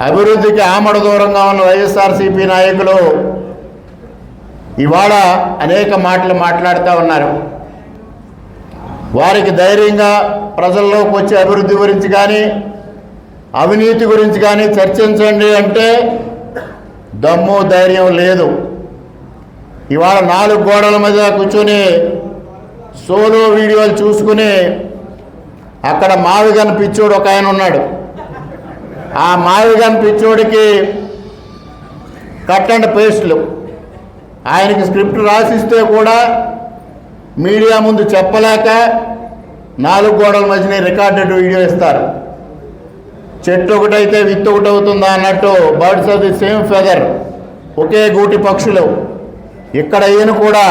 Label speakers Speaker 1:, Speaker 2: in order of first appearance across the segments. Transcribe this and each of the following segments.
Speaker 1: అభివృద్ధికి ఆమడ దూరంగా ఉన్న వైఎస్ఆర్సీపీ నాయకులు ఇవాళ అనేక మాటలు మాట్లాడుతూ ఉన్నారు. వారికి ధైర్యంగా ప్రజల్లోకి వచ్చే అభివృద్ధి గురించి కానీ అవినీతి గురించి కానీ చర్చించండి అంటే దమ్ము ధైర్యం లేదు. ఇవాళ 4 గోడల మధ్య కూర్చొని సోలో వీడియోలు చూసుకుని అక్కడ మావిగన్ పిచ్చోడు ఒక ఆయన ఉన్నాడు. ఆ మావిగన్ పిచ్చోడికి కట్ అండ్ పేస్ట్లు, ఆయనకి స్క్రిప్ట్ రాసిస్తే కూడా మీడియా ముందు చెప్పలేక 4 గోడల మధ్యనే రికార్డెడ్ వీడియో ఇస్తారు. చెట్టు ఒకటైతే విత్తు ఒకటి అవుతుందా అన్నట్టు birds of the same feather, ఒకే గూటి పక్షులు. ఇక్కడ ఈయన కూడా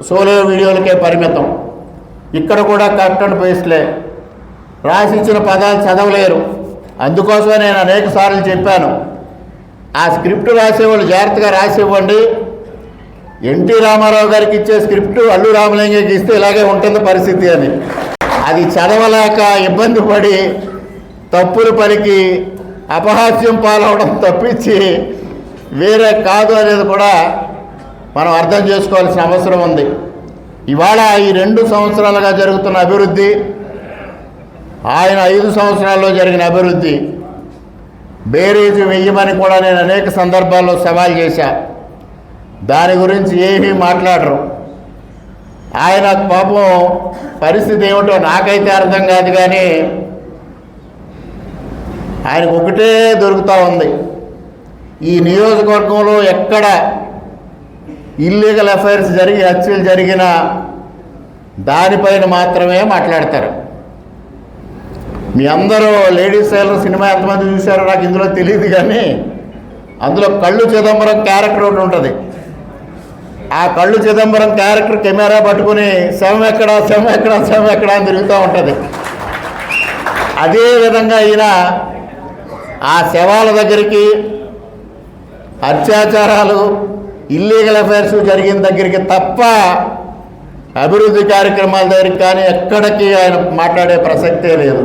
Speaker 1: సోలో వీడియోలకే పరిమితం. ఇక్కడ కూడా కట్ అండ్ పేస్ట్లే, రాసిచ్చిన పదాలు చదవలేరు. అందుకోసమే నేను అనేక సార్లు చెప్పాను, ఆ స్క్రిప్ట్ రాసేవాళ్ళు జాగ్రత్తగా రాసివ్వండి. ఎన్టీ రామారావు గారికి ఇచ్చే స్క్రిప్ట్ అల్లు రామలింగకి ఇస్తే ఇలాగే ఉంటుంది పరిస్థితి అని. అది చదవలేక ఇబ్బంది పడి తప్పులు పలికి అపహాస్యం పాలవడం తప్పించి వేరే కాదు అనేది కూడా మనం అర్థం చేసుకోవాల్సిన అవసరం ఉంది. ఇవాళ ఈ 2 సంవత్సరాలుగా జరుగుతున్న అభివృద్ధి, ఆయన 5 సంవత్సరాల్లో జరిగిన అభివృద్ధి బేరీజు వెయ్యమని కూడా నేను అనేక సందర్భాల్లో సవాల్ చేశా. దాని గురించి ఏమీ మాట్లాడరు. ఆయన పాపం పరిస్థితి ఏమిటో నాకైతే అర్థం కాదు, కానీ ఆయనకు ఒకటే దొరుకుతూ ఉంది. ఈ నియోజకవర్గంలో ఎక్కడ ఇల్లీగల్ అఫైర్స్ జరిగి హత్యలు జరిగినా దానిపైన మాత్రమే మాట్లాడతారు. మీ అందరూ లేడీస్ టైలర్ సినిమా ఎంతమంది చూశారో నాకు ఇందులో తెలియదు, కానీ అందులో కళ్ళు చిదంబరం క్యారెక్టర్ ఒకటి ఉంటుంది. ఆ కళ్ళు చిదంబరం క్యారెక్టర్ కెమెరా పట్టుకుని శవం ఎక్కడా శవం ఎక్కడా శవం ఎక్కడా అని తిరుగుతూ ఉంటుంది. అదేవిధంగా ఈయన ఆ శవాల దగ్గరికి, అత్యాచారాలు ఇల్లీగల్ అఫైర్స్ జరిగిన దగ్గరికి తప్ప అభివృద్ధి కార్యక్రమాల దగ్గరికి కానీ ఎక్కడికి ఆయన మాట్లాడే ప్రసక్తే లేదు.